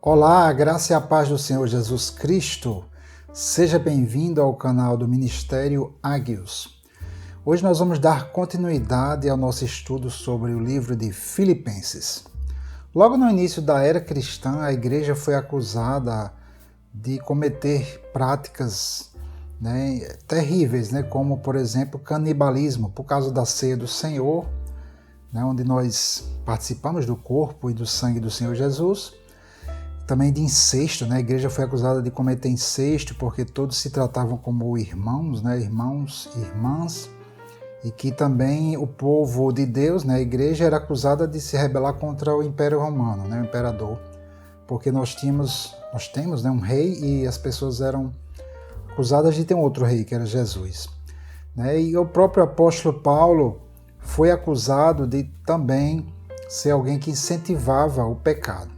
Olá, a graça e a paz do Senhor Jesus Cristo. Seja bem-vindo ao canal do Ministério Agios. Hoje nós vamos dar continuidade ao nosso estudo sobre o livro de Filipenses. Logo no início da era cristã, a igreja foi acusada de cometer práticas terríveis, como, por exemplo, canibalismo, por causa da ceia do Senhor, onde nós participamos do corpo e do sangue do Senhor Jesus. Também de incesto, a igreja foi acusada de cometer incesto porque todos se tratavam como irmãos, irmãos e irmãs, e que também o povo de Deus, a igreja, era acusada de se rebelar contra o Império Romano, o imperador, porque nós temos um rei e as pessoas eram acusadas de ter um outro rei, que era Jesus. E o próprio apóstolo Paulo foi acusado de também ser alguém que incentivava o pecado.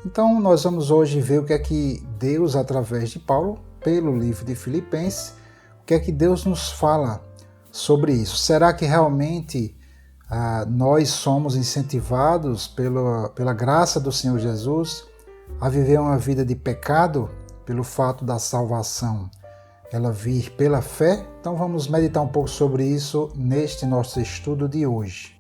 Então nós vamos hoje ver o que é que Deus, através de Paulo, pelo livro de Filipenses, o que é que Deus nos fala sobre isso. Será que realmente nós somos incentivados pela graça do Senhor Jesus a viver uma vida de pecado pelo fato da salvação ela vir pela fé? Então vamos meditar um pouco sobre isso neste nosso estudo de hoje.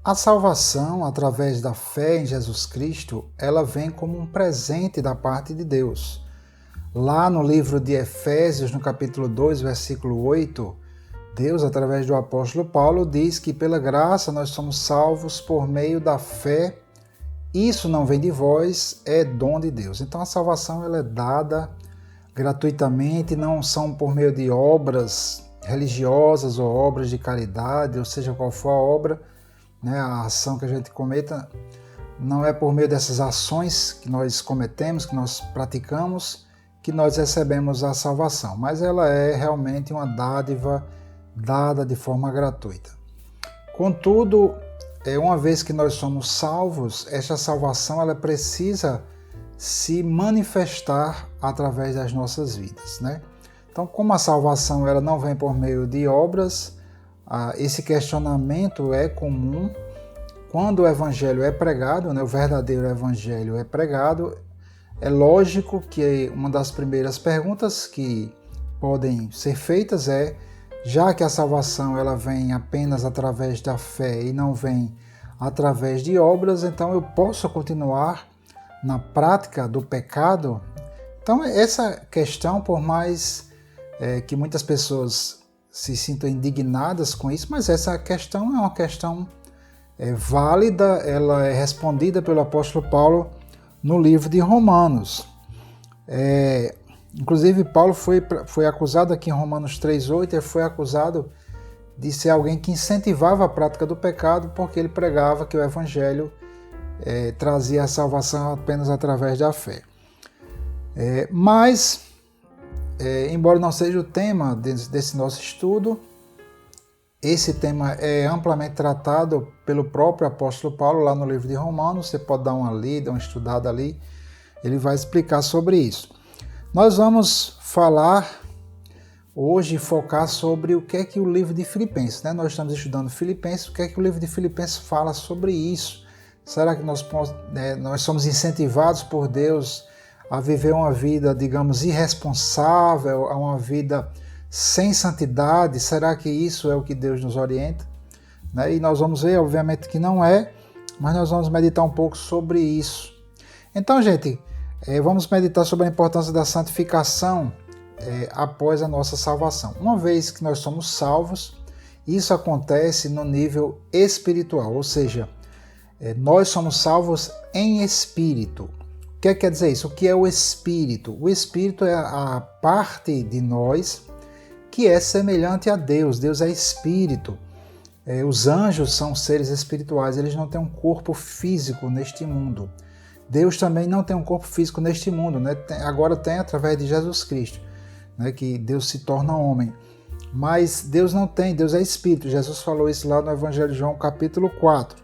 A salvação, através da fé em Jesus Cristo, ela vem como um presente da parte de Deus. Lá no livro de Efésios, no capítulo 2, versículo 8, Deus, através do apóstolo Paulo, diz que pela graça nós somos salvos por meio da fé. Isso não vem de vós, é dom de Deus. Então a salvação ela é dada gratuitamente, não são por meio de obras religiosas ou obras de caridade, ou seja, qual for a obra, a ação que a gente cometa, não é por meio dessas ações que nós cometemos, que nós praticamos, que nós recebemos a salvação, mas ela é realmente uma dádiva dada de forma gratuita. Contudo, uma vez que nós somos salvos, esta salvação ela precisa se manifestar através das nossas vidas. Então, como a salvação ela não vem por meio de obras, esse questionamento é comum quando o evangelho é pregado, o verdadeiro evangelho é pregado. É lógico que uma das primeiras perguntas que podem ser feitas é: já que a salvação ela vem apenas através da fé e não vem através de obras, então eu posso continuar na prática do pecado? Então essa questão, por mais que muitas pessoas se sintam indignadas com isso, mas essa questão é uma questão válida, ela é respondida pelo apóstolo Paulo no livro de Romanos. Inclusive Paulo foi acusado aqui em Romanos 3,8, ele foi acusado de ser alguém que incentivava a prática do pecado porque ele pregava que o evangelho trazia a salvação apenas através da fé. Embora não seja o tema desse nosso estudo, esse tema é amplamente tratado pelo próprio apóstolo Paulo lá no livro de Romanos. Você pode dar uma lida, uma estudada ali, ele vai explicar sobre isso. Nós vamos falar hoje, focar sobre o que é que o livro de Filipenses, nós estamos estudando Filipenses, o que é que o livro de Filipenses fala sobre isso? Será que nós somos incentivados por Deus a viver uma vida, digamos, irresponsável, a uma vida sem santidade? Será que isso é o que Deus nos orienta? E nós vamos ver, obviamente, que não é, mas nós vamos meditar um pouco sobre isso. Então, gente, vamos meditar sobre a importância da santificação após a nossa salvação. Uma vez que nós somos salvos, isso acontece no nível espiritual, ou seja, nós somos salvos em espírito. O que quer dizer isso? O que é o Espírito? O Espírito é a parte de nós que é semelhante a Deus. Deus é Espírito. Os anjos são seres espirituais, eles não têm um corpo físico neste mundo. Deus também não tem um corpo físico neste mundo, agora tem através de Jesus Cristo. né, que Deus se torna homem. Mas Deus não tem, Deus é espírito. Jesus falou isso lá no Evangelho de João, capítulo 4.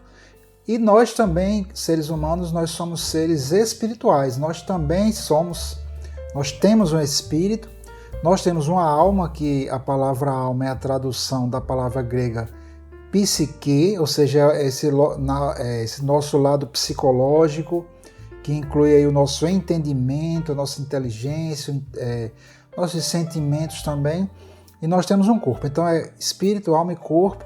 E nós também, seres humanos, nós somos seres espirituais. Nós temos um espírito, nós temos uma alma, que a palavra alma é a tradução da palavra grega psique, ou seja, esse nosso lado psicológico, que inclui aí o nosso entendimento, a nossa inteligência, nossos sentimentos também. E nós temos um corpo. Então é espírito, alma e corpo.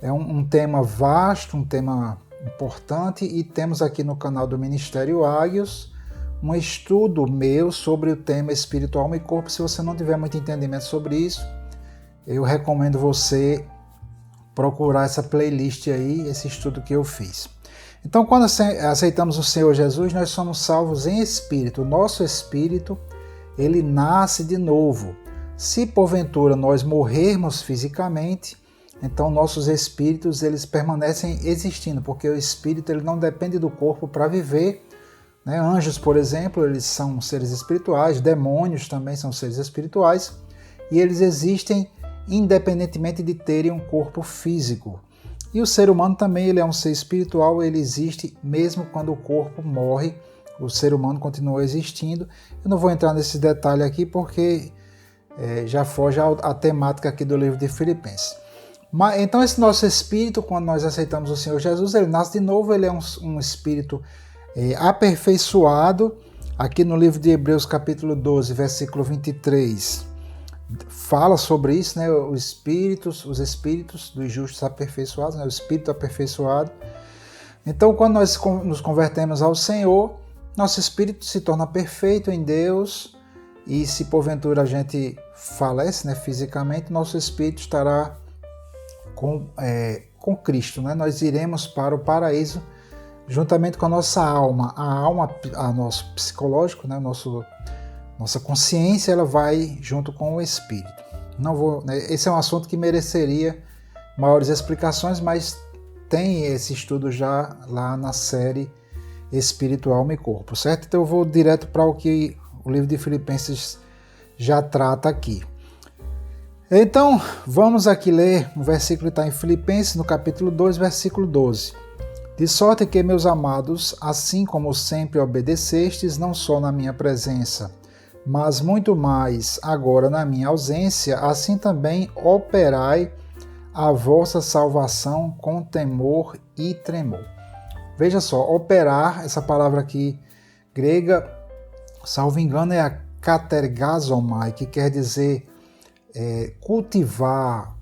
É um tema vasto, um tema importante. E temos aqui no canal do Ministério Ágios um estudo meu sobre o tema espírito, alma e corpo. Se você não tiver muito entendimento sobre isso, eu recomendo você procurar essa playlist aí, esse estudo que eu fiz. Então, quando aceitamos o Senhor Jesus, nós somos salvos em espírito. O nosso espírito, ele nasce de novo. Se porventura nós morrermos fisicamente, então nossos espíritos eles permanecem existindo, porque o espírito ele não depende do corpo para viver, né? Anjos, por exemplo, eles são seres espirituais, demônios também são seres espirituais, e eles existem independentemente de terem um corpo físico. E o ser humano também ele é um ser espiritual, ele existe mesmo quando o corpo morre, o ser humano continua existindo. Eu não vou entrar nesse detalhe aqui porque já foge à temática aqui do livro de Filipenses. Mas, então esse nosso espírito, quando nós aceitamos o Senhor Jesus, ele nasce de novo, ele é um espírito aperfeiçoado. Aqui no livro de Hebreus capítulo 12, versículo 23, fala sobre isso, né? Os espíritos dos justos aperfeiçoados, né? O espírito aperfeiçoado. Então quando nós nos convertemos ao Senhor, nosso espírito se torna perfeito em Deus. E se porventura a gente falece, né, fisicamente, nosso espírito estará com Cristo, né? Nós iremos para o paraíso juntamente com a nossa alma. A nosso psicológico, né, nossa consciência, ela vai junto com o espírito. Não vou, né, esse é um assunto que mereceria maiores explicações, mas tem esse estudo já lá na série Espírito, Alma e Corpo, certo? Então eu vou direto para o que o livro de Filipenses já trata aqui. Então, vamos aqui ler um versículo que está em Filipenses, no capítulo 2, versículo 12. De sorte que, meus amados, assim como sempre obedecestes, não só na minha presença, mas muito mais agora na minha ausência, assim também operai a vossa salvação com temor e tremor. Veja só, operar, essa palavra aqui grega, salvo engano, é a katergazomai, que quer dizer cultivar,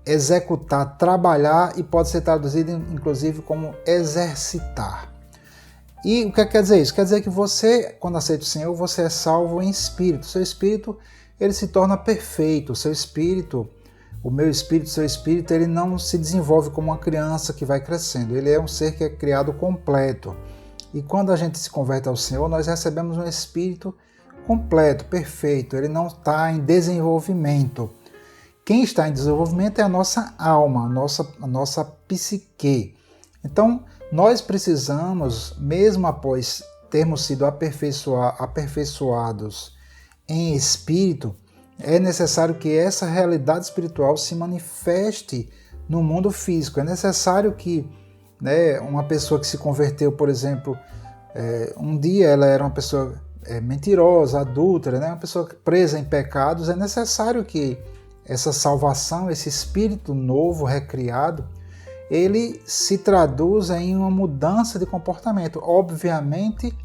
executar, trabalhar, e pode ser traduzido inclusive como exercitar. E o que quer dizer isso? Quer dizer que você, quando aceita o Senhor, você é salvo em espírito. Seu espírito ele se torna perfeito. Seu espírito, o meu espírito, seu espírito, ele não se desenvolve como uma criança que vai crescendo. Ele é um ser que é criado completo. E quando a gente se converte ao Senhor, nós recebemos um espírito completo, perfeito. Ele não está em desenvolvimento. Quem está em desenvolvimento é a nossa alma, a nossa psique. Então, nós precisamos, mesmo após termos sido aperfeiçoados em espírito, é necessário que essa realidade espiritual se manifeste no mundo físico. É necessário que, né, uma pessoa que se converteu, por exemplo, um dia ela era uma pessoa mentirosa, adúltera, né, uma pessoa presa em pecados, é necessário que essa salvação, esse espírito novo, recriado, ele se traduza em uma mudança de comportamento. Obviamente,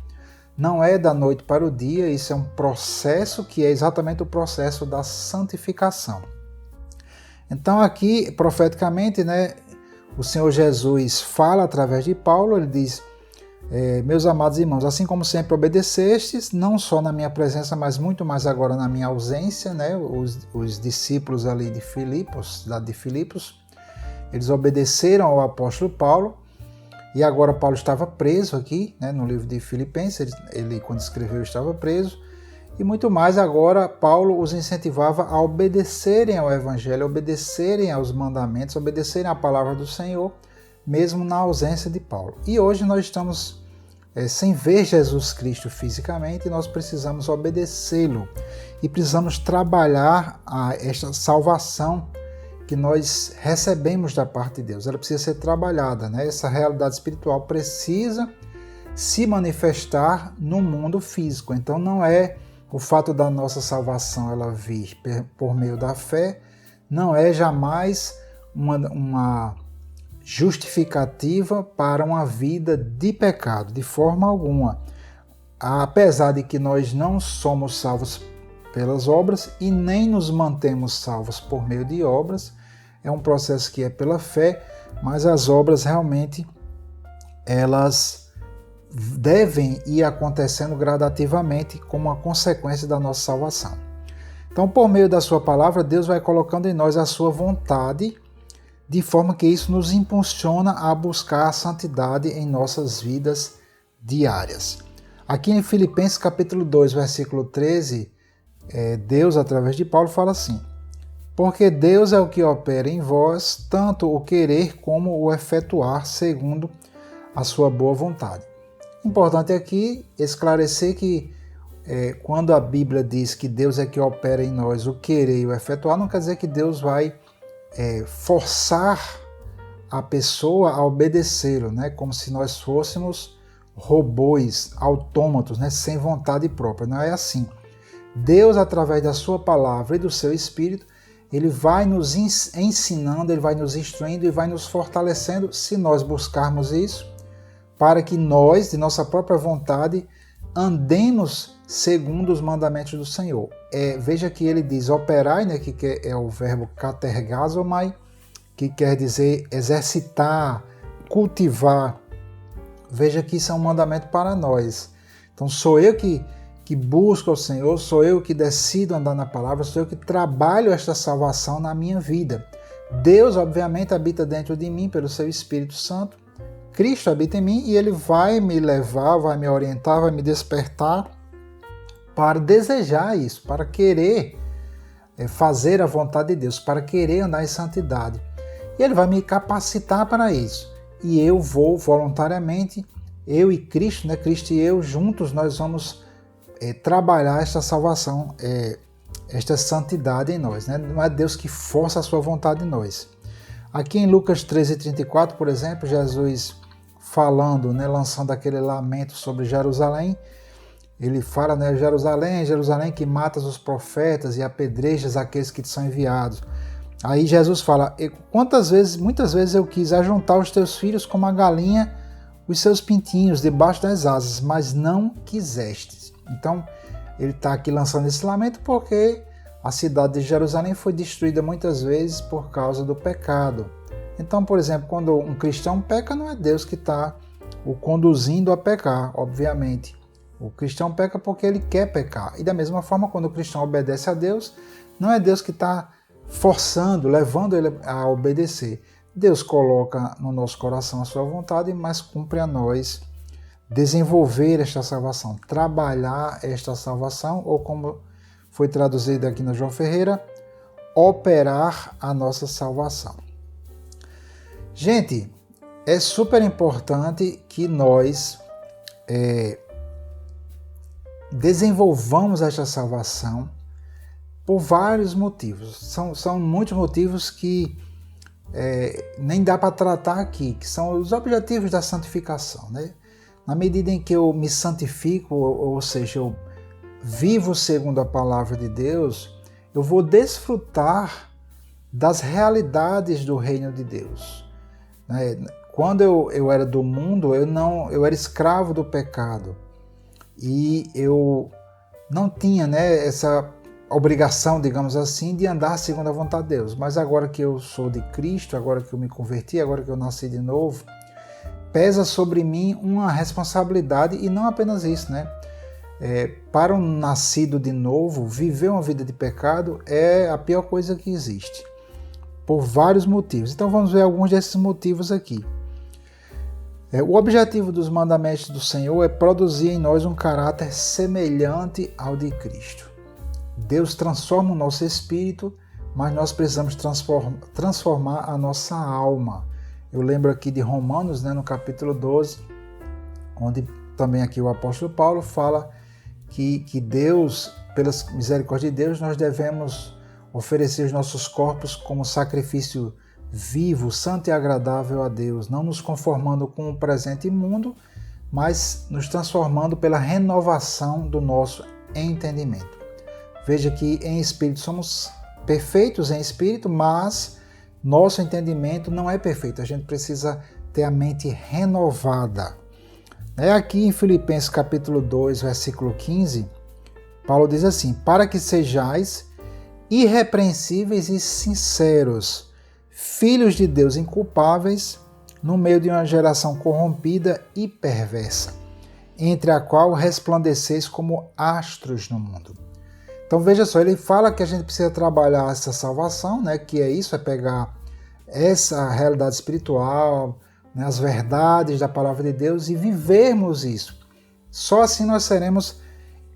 não é da noite para o dia, isso é um processo que é exatamente o processo da santificação. Então aqui, profeticamente, né, o Senhor Jesus fala através de Paulo, ele diz: meus amados irmãos, assim como sempre obedecestes, não só na minha presença, mas muito mais agora na minha ausência, né, os discípulos ali de Filipos, cidade de Filipos, eles obedeceram ao apóstolo Paulo. E agora Paulo estava preso aqui, né, no livro de Filipenses, ele quando escreveu estava preso, e muito mais agora Paulo os incentivava a obedecerem ao Evangelho, obedecerem aos mandamentos, obedecerem à palavra do Senhor, mesmo na ausência de Paulo. E hoje nós estamos sem ver Jesus Cristo fisicamente, nós precisamos obedecê-lo e precisamos trabalhar esta salvação que nós recebemos da parte de Deus. Ela precisa ser trabalhada, né? Essa realidade espiritual precisa se manifestar no mundo físico. Então não é o fato da nossa salvação ela vir por meio da fé, não é jamais uma justificativa para uma vida de pecado, de forma alguma. Apesar de que nós não somos salvos pelas obras e nem nos mantemos salvos por meio de obras, é um processo que é pela fé, mas as obras realmente elas devem ir acontecendo gradativamente como uma consequência da nossa salvação. Então, por meio da sua palavra, Deus vai colocando em nós a sua vontade, de forma que isso nos impulsiona a buscar a santidade em nossas vidas diárias. Aqui em Filipenses capítulo 2, versículo 13, Deus, através de Paulo, fala assim: porque Deus é o que opera em vós, tanto o querer como o efetuar, segundo a sua boa vontade. Importante aqui esclarecer que quando a Bíblia diz que Deus é que opera em nós o querer e o efetuar, não quer dizer que Deus vai forçar a pessoa a obedecê-lo, né? Como se nós fôssemos robôs, autômatos, né? Sem vontade própria. Não é assim. Deus, através da sua palavra e do seu Espírito, ele vai nos ensinando, ele vai nos instruindo e vai nos fortalecendo se nós buscarmos isso, para que nós, de nossa própria vontade, andemos segundo os mandamentos do Senhor. Veja que ele diz operai, né, que é o verbo katergazomai, que quer dizer exercitar, cultivar. Veja que isso é um mandamento para nós. Então sou eu que busco ao Senhor, sou eu que decido andar na palavra, sou eu que trabalho esta salvação na minha vida. Deus, obviamente, habita dentro de mim pelo seu Espírito Santo. Cristo habita em mim e ele vai me levar, vai me orientar, vai me despertar para desejar isso, para querer fazer a vontade de Deus, para querer andar em santidade. E ele vai me capacitar para isso. E eu vou voluntariamente, eu e Cristo, né? Cristo e eu juntos, nós vamos trabalhar esta salvação, esta santidade em nós, né? Não é Deus que força a sua vontade em nós. Aqui em Lucas 13:34, por exemplo, Jesus falando, né, lançando aquele lamento sobre Jerusalém, ele fala, né, Jerusalém, Jerusalém que matas os profetas e apedrejas aqueles que te são enviados. Aí Jesus fala, muitas vezes eu quis ajuntar os teus filhos como a galinha os seus pintinhos debaixo das asas, mas não quisestes. Então, ele está aqui lançando esse lamento porque a cidade de Jerusalém foi destruída muitas vezes por causa do pecado. Então, por exemplo, quando um cristão peca, não é Deus que está o conduzindo a pecar, obviamente. O cristão peca porque ele quer pecar. E da mesma forma, quando o cristão obedece a Deus, não é Deus que está forçando, levando ele a obedecer. Deus coloca no nosso coração a sua vontade, mas cumpre a nós desenvolver esta salvação, trabalhar esta salvação, ou como foi traduzido aqui na João Ferreira, operar a nossa salvação. Gente, é super importante que nós desenvolvamos esta salvação por vários motivos. São muitos motivos que nem dá para tratar aqui, que são os objetivos da santificação, né? Na medida em que eu me santifico, ou seja, eu vivo segundo a palavra de Deus, eu vou desfrutar das realidades do reino de Deus. Quando eu era do mundo, eu era escravo do pecado e eu não tinha, né, essa obrigação, digamos assim, de andar segundo a vontade de Deus. Mas agora que eu sou de Cristo, agora que eu me converti, agora que eu nasci de novo, pesa sobre mim uma responsabilidade, e não apenas isso, né? Para um nascido de novo, viver uma vida de pecado é a pior coisa que existe, por vários motivos. Então vamos ver alguns desses motivos aqui. O objetivo dos mandamentos do Senhor é produzir em nós um caráter semelhante ao de Cristo. Deus transforma o nosso espírito, mas nós precisamos transformar a nossa alma. Eu lembro aqui de Romanos, né, no capítulo 12, onde também aqui o apóstolo Paulo fala que Deus, pela misericórdia de Deus, nós devemos oferecer os nossos corpos como sacrifício vivo, santo e agradável a Deus, não nos conformando com o presente mundo, mas nos transformando pela renovação do nosso entendimento. Veja que em espírito somos perfeitos em espírito, mas nosso entendimento não é perfeito. A gente precisa ter a mente renovada. Aqui em Filipenses capítulo 2, versículo 15, Paulo diz assim: para que sejais irrepreensíveis e sinceros, filhos de Deus inculpáveis, no meio de uma geração corrompida e perversa, entre a qual resplandeceis como astros no mundo. Então veja só, ele fala que a gente precisa trabalhar essa salvação, que é isso, é pegar essa realidade espiritual, as verdades da palavra de Deus e vivermos isso. Só assim nós seremos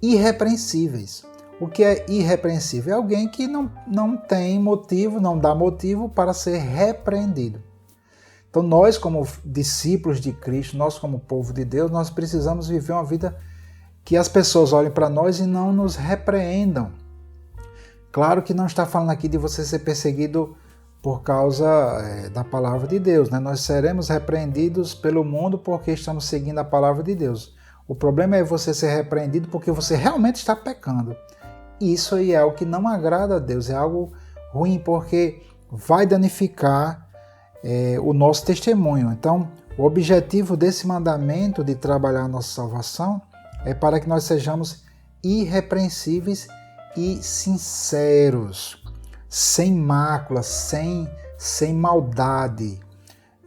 irrepreensíveis. O que é irrepreensível? É alguém que não tem motivo, não dá motivo para ser repreendido. Então nós, como discípulos de Cristo, nós como povo de Deus, nós precisamos viver uma vida que as pessoas olhem para nós e não nos repreendam. Claro que não está falando aqui de você ser perseguido por causa da palavra de Deus. Nós seremos repreendidos pelo mundo porque estamos seguindo a palavra de Deus. O problema é você ser repreendido porque você realmente está pecando. Isso aí é algo que não agrada a Deus, é algo ruim porque vai danificar o nosso testemunho. Então, o objetivo desse mandamento de trabalhar a nossa salvação é para que nós sejamos irrepreensíveis e sinceros, sem mácula, sem maldade,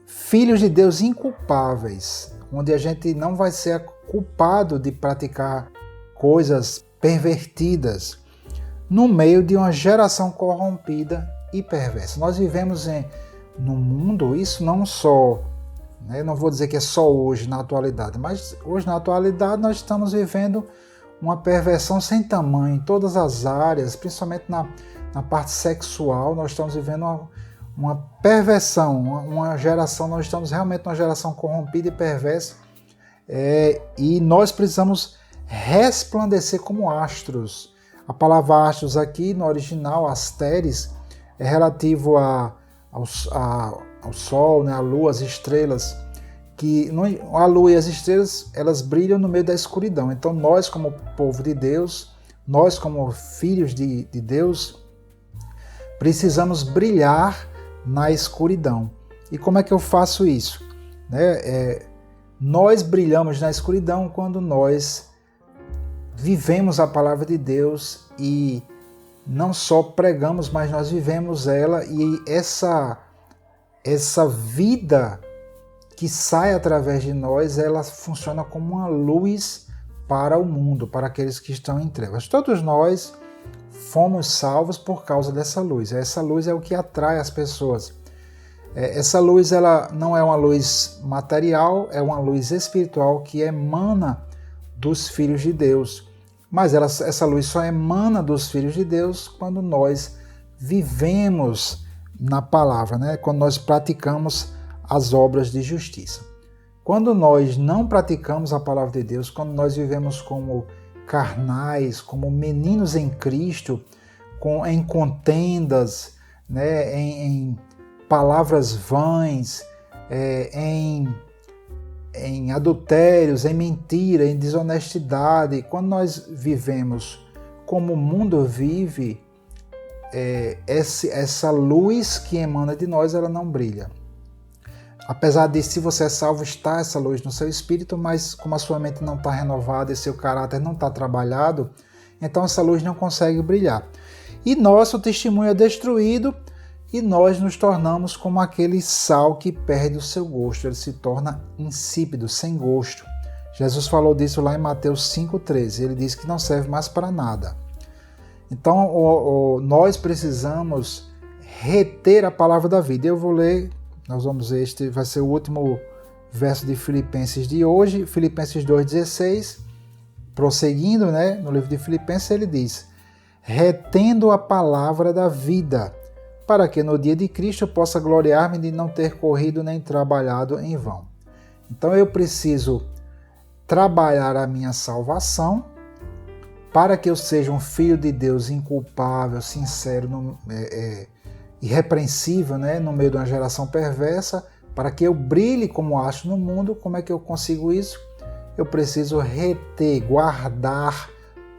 filhos de Deus inculpáveis, onde a gente não vai ser culpado de praticar coisas pervertidas, no meio de uma geração corrompida e perversa. Nós vivemos no mundo, isso não só, não vou dizer que é só hoje, na atualidade, mas hoje na atualidade nós estamos vivendo uma perversão sem tamanho em todas as áreas, principalmente na parte sexual. Nós estamos vivendo uma perversão, uma geração, nós estamos realmente numa geração corrompida e perversa, e nós precisamos resplandecer como astros. A palavra astros aqui no original, asteres, é relativo ao sol, a lua, as estrelas, que a lua e as estrelas, elas brilham no meio da escuridão. Então nós, como povo de Deus, nós como filhos de Deus, precisamos brilhar na escuridão. E como é que eu faço isso? Nós brilhamos na escuridão quando nós vivemos a palavra de Deus e não só pregamos, mas nós vivemos ela, e essa vida que sai através de nós, ela funciona como uma luz para o mundo, para aqueles que estão em trevas. Todos nós fomos salvos por causa dessa luz. Essa luz é o que atrai as pessoas. Essa luz, ela não é uma luz material, é uma luz espiritual que emana dos filhos de Deus. Mas essa luz só emana dos filhos de Deus quando nós vivemos na palavra, quando nós praticamos as obras de justiça. Quando nós não praticamos a palavra de Deus, quando nós vivemos como carnais, como meninos em Cristo, em contendas, em palavras vãs, em adultérios, em mentira, em desonestidade, quando nós vivemos como o mundo vive, essa luz que emana de nós, ela não brilha. Apesar de, se você é salvo, está essa luz no seu espírito, mas como a sua mente não está renovada e seu caráter não está trabalhado, então essa luz não consegue brilhar. E nosso testemunho é destruído e nós nos tornamos como aquele sal que perde o seu gosto, ele se torna insípido, sem gosto. Jesus falou disso lá em Mateus 5,13, ele disse que não serve mais para nada. Então nós precisamos reter a palavra da vida. Eu vou ler, nós vamos ver, este vai ser o último verso de Filipenses de hoje, Filipenses 2,16, prosseguindo, no livro de Filipenses, ele diz: retendo a palavra da vida, para que no dia de Cristo eu possa gloriar-me de não ter corrido nem trabalhado em vão. Então eu preciso trabalhar a minha salvação, para que eu seja um filho de Deus inculpável, sincero, irrepreensível, né, no meio de uma geração perversa, para que eu brilhe como astro no mundo. Como é que eu consigo isso? Eu preciso reter, guardar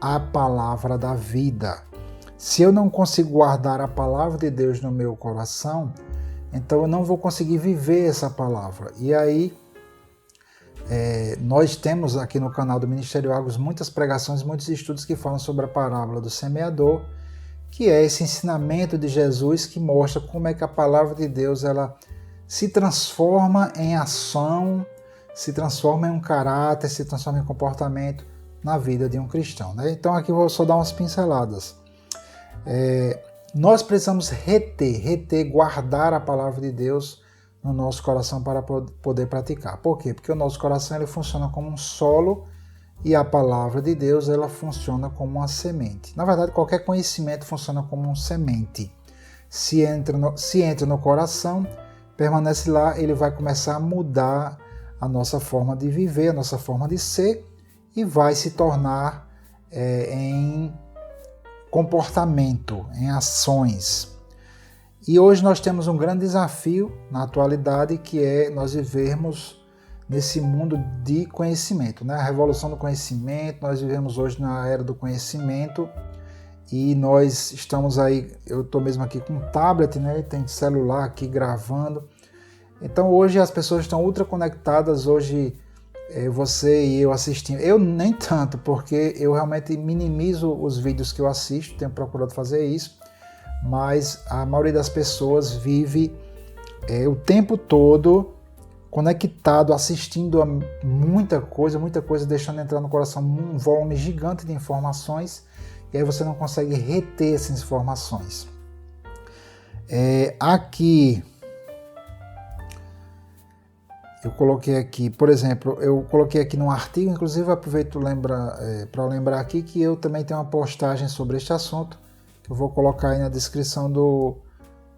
a palavra da vida. Se eu não consigo guardar a palavra de Deus no meu coração, então eu não vou conseguir viver essa palavra. E aí, nós temos aqui no canal do Ministério Argos muitas pregações, muitos estudos que falam sobre a parábola do semeador, que é esse ensinamento de Jesus que mostra como é que a palavra de Deus ela se transforma em ação, se transforma em um caráter, se transforma em comportamento na vida de um cristão, né? Então aqui eu vou só dar umas pinceladas. Nós precisamos reter, guardar a palavra de Deus no nosso coração para poder praticar. Por quê? Porque o nosso coração ele funciona como um solo e a palavra de Deus ela funciona como uma semente. Na verdade, qualquer conhecimento funciona como uma semente. Se entra no coração, permanece lá, ele vai começar a mudar a nossa forma de viver, a nossa forma de ser e vai se tornar em comportamento, em ações. E hoje nós temos um grande desafio na atualidade, que é nós vivermos nesse mundo de conhecimento, né? A revolução do conhecimento, nós vivemos hoje na era do conhecimento e nós estamos aí, eu estou mesmo aqui com um tablet, né? Tem celular aqui gravando. Então hoje as pessoas estão ultra conectadas, hoje você e eu assistindo, eu nem tanto, porque eu realmente minimizo os vídeos que eu assisto, tenho procurado fazer isso, mas a maioria das pessoas vive o tempo todo conectado, assistindo a muita coisa, deixando entrar no coração um volume gigante de informações, e aí você não consegue reter essas informações. Aqui eu coloquei aqui, por exemplo, eu coloquei aqui num artigo, inclusive aproveito para lembrar aqui que eu também tenho uma postagem sobre este assunto, que eu vou colocar aí na descrição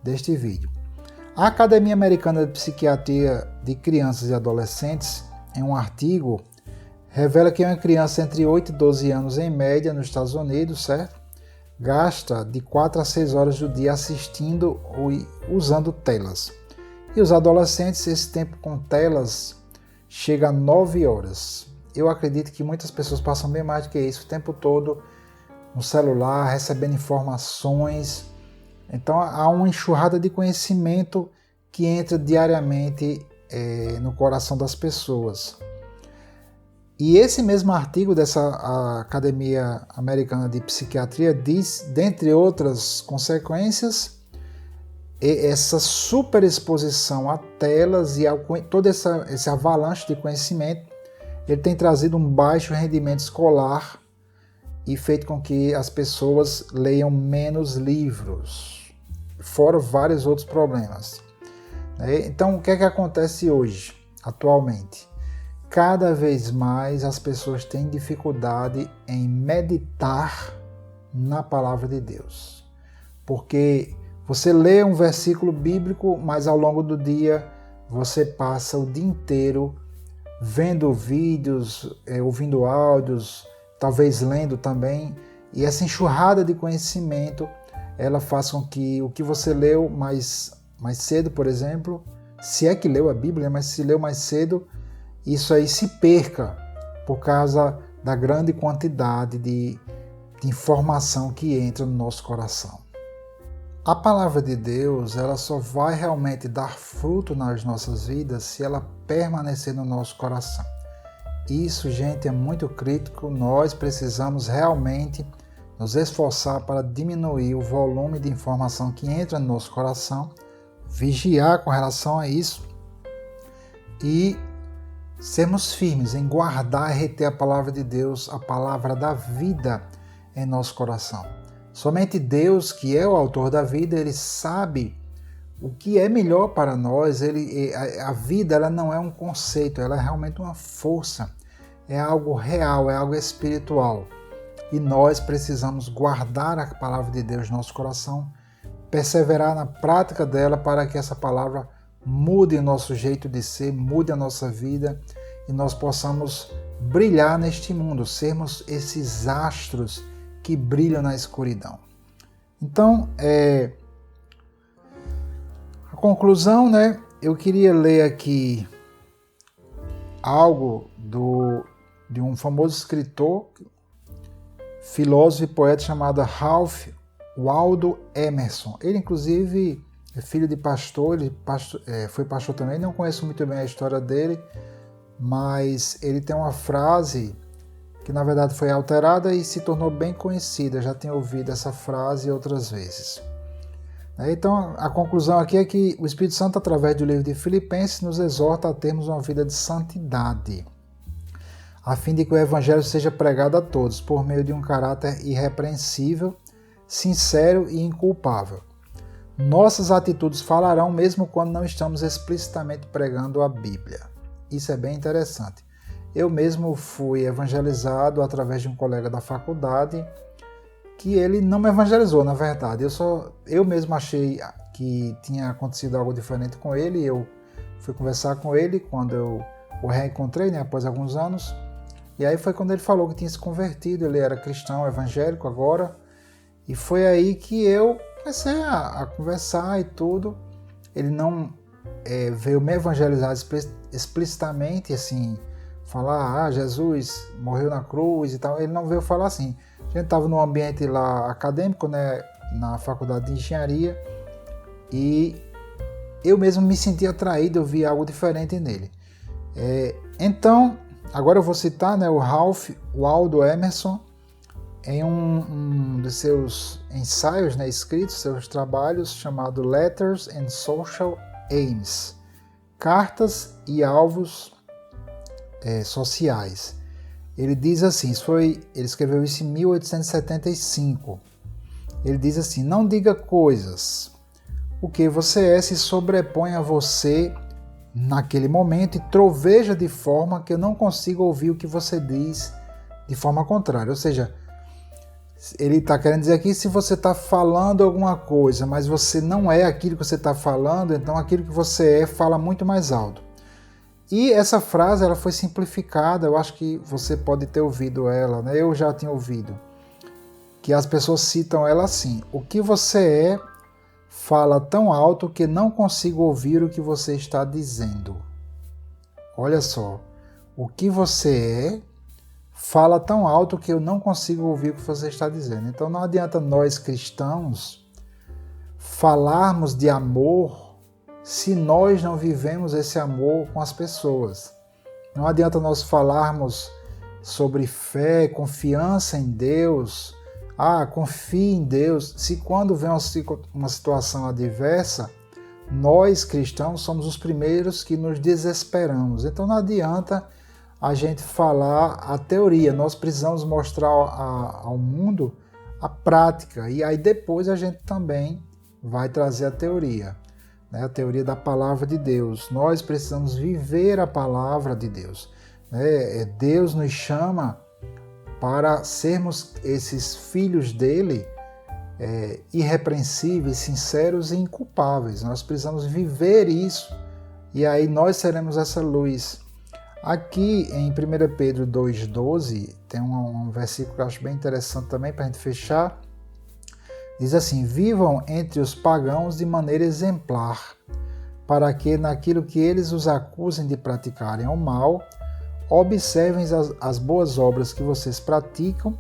deste vídeo. A Academia Americana de Psiquiatria de Crianças e Adolescentes, em um artigo, revela que uma criança entre 8 e 12 anos, em média, nos Estados Unidos, certo? Gasta de 4 a 6 horas do dia assistindo ou usando telas. E os adolescentes, esse tempo com telas chega a 9 horas. Eu acredito que muitas pessoas passam bem mais do que isso, o tempo todo no celular, recebendo informações. Então há uma enxurrada de conhecimento que entra diariamente no coração das pessoas. E esse mesmo artigo dessa Academia Americana de Psiquiatria diz, dentre outras consequências, essa superexposição a telas e todo esse avalanche de conhecimento, ele tem trazido um baixo rendimento escolar e feito com que as pessoas leiam menos livros, fora vários outros problemas. Então, o que é que acontece hoje, atualmente? Cada vez mais as pessoas têm dificuldade em meditar na palavra de Deus, porque você lê um versículo bíblico, mas ao longo do dia você passa o dia inteiro vendo vídeos, ouvindo áudios, talvez lendo também, e essa enxurrada de conhecimento, ela faz com que o que você leu mais cedo, por exemplo, se é que leu a Bíblia, mas se leu mais cedo, isso aí se perca por causa da grande quantidade de informação que entra no nosso coração. A palavra de Deus, ela só vai realmente dar fruto nas nossas vidas se ela permanecer no nosso coração. Isso, gente, é muito crítico. Nós precisamos realmente nos esforçar para diminuir o volume de informação que entra no nosso coração, vigiar com relação a isso e sermos firmes em guardar e reter a palavra de Deus, a palavra da vida em nosso coração. Somente Deus, que é o autor da vida, ele sabe o que é melhor para nós. A vida ela não é um conceito, ela é realmente uma força, é algo real, é algo espiritual. E nós precisamos guardar a palavra de Deus no nosso coração, perseverar na prática dela para que essa palavra mude o nosso jeito de ser, mude a nossa vida e nós possamos brilhar neste mundo, sermos esses astros que brilham na escuridão. Então, a conclusão, né? Eu queria ler aqui algo de um famoso escritor, filósofo e poeta chamado Ralph Waldo Emerson. Ele, inclusive, é filho de pastor, foi pastor também. Não conheço muito bem a história dele, mas ele tem uma frase que, na verdade, foi alterada e se tornou bem conhecida. Eu já tenho ouvido essa frase outras vezes. Então, a conclusão aqui é que o Espírito Santo, através do livro de Filipenses, nos exorta a termos uma vida de santidade, a fim de que o Evangelho seja pregado a todos, por meio de um caráter irrepreensível, sincero e inculpável. Nossas atitudes falarão mesmo quando não estamos explicitamente pregando a Bíblia. Isso é bem interessante. Eu mesmo fui evangelizado através de um colega da faculdade, que ele não me evangelizou, na verdade. Eu mesmo achei que tinha acontecido algo diferente com ele. Eu fui conversar com ele quando eu o reencontrei, né, após alguns anos. E aí foi quando ele falou que tinha se convertido. Ele era cristão, evangélico agora. E foi aí que eu comecei a conversar e tudo. Ele não veio me evangelizar explicitamente, assim, falar, Jesus morreu na cruz e tal. Ele não veio falar assim. A gente estava num ambiente lá acadêmico, né, na faculdade de engenharia, e eu mesmo me senti atraído, eu vi algo diferente nele. Então, agora eu vou citar, né, o Ralph Waldo Emerson, em um de seus ensaios, né, escritos, seus trabalhos, chamado Letters and Social Aims, Cartas e Alvos Sociais. Ele diz assim, ele escreveu isso em 1875. Ele diz assim: não diga coisas. O que você é se sobrepõe a você naquele momento e troveja de forma que eu não consigo ouvir o que você diz de forma contrária. Ou seja, ele está querendo dizer aqui, se você está falando alguma coisa, mas você não é aquilo que você está falando, então aquilo que você é fala muito mais alto. E essa frase ela foi simplificada, eu acho que você pode ter ouvido ela, né? Eu já tinha ouvido, que as pessoas citam ela assim: o que você é fala tão alto que não consigo ouvir o que você está dizendo. Olha só, o que você é fala tão alto que eu não consigo ouvir o que você está dizendo. Então não adianta nós cristãos falarmos de amor se nós não vivemos esse amor com as pessoas. Não adianta nós falarmos sobre fé, confiança em Deus, confie em Deus, se quando vem uma situação adversa, nós cristãos somos os primeiros que nos desesperamos. Então não adianta a gente falar a teoria, nós precisamos mostrar ao mundo a prática, e aí depois a gente também vai trazer a teoria. A teoria da palavra de Deus. Nós precisamos viver a palavra de Deus. Deus nos chama para sermos esses filhos dele, irrepreensíveis, sinceros e inculpáveis. Nós precisamos viver isso e aí nós seremos essa luz. Aqui em 1 Pedro 2,12 tem um versículo que eu acho bem interessante também para a gente fechar. Diz assim: vivam entre os pagãos de maneira exemplar, para que naquilo que eles os acusem de praticarem o mal, observem as boas obras que vocês praticam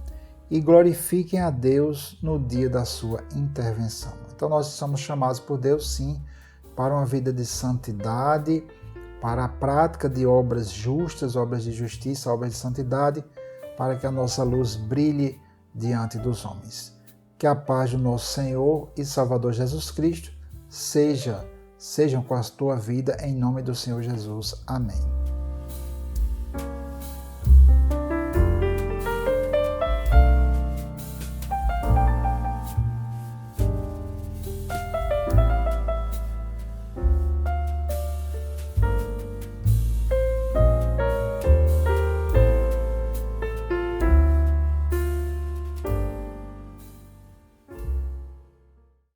e glorifiquem a Deus no dia da sua intervenção. Então nós somos chamados por Deus, sim, para uma vida de santidade, para a prática de obras justas, obras de justiça, obras de santidade, para que a nossa luz brilhe diante dos homens. Que a paz do nosso Senhor e Salvador Jesus Cristo sejam com a tua vida, em nome do Senhor Jesus. Amém.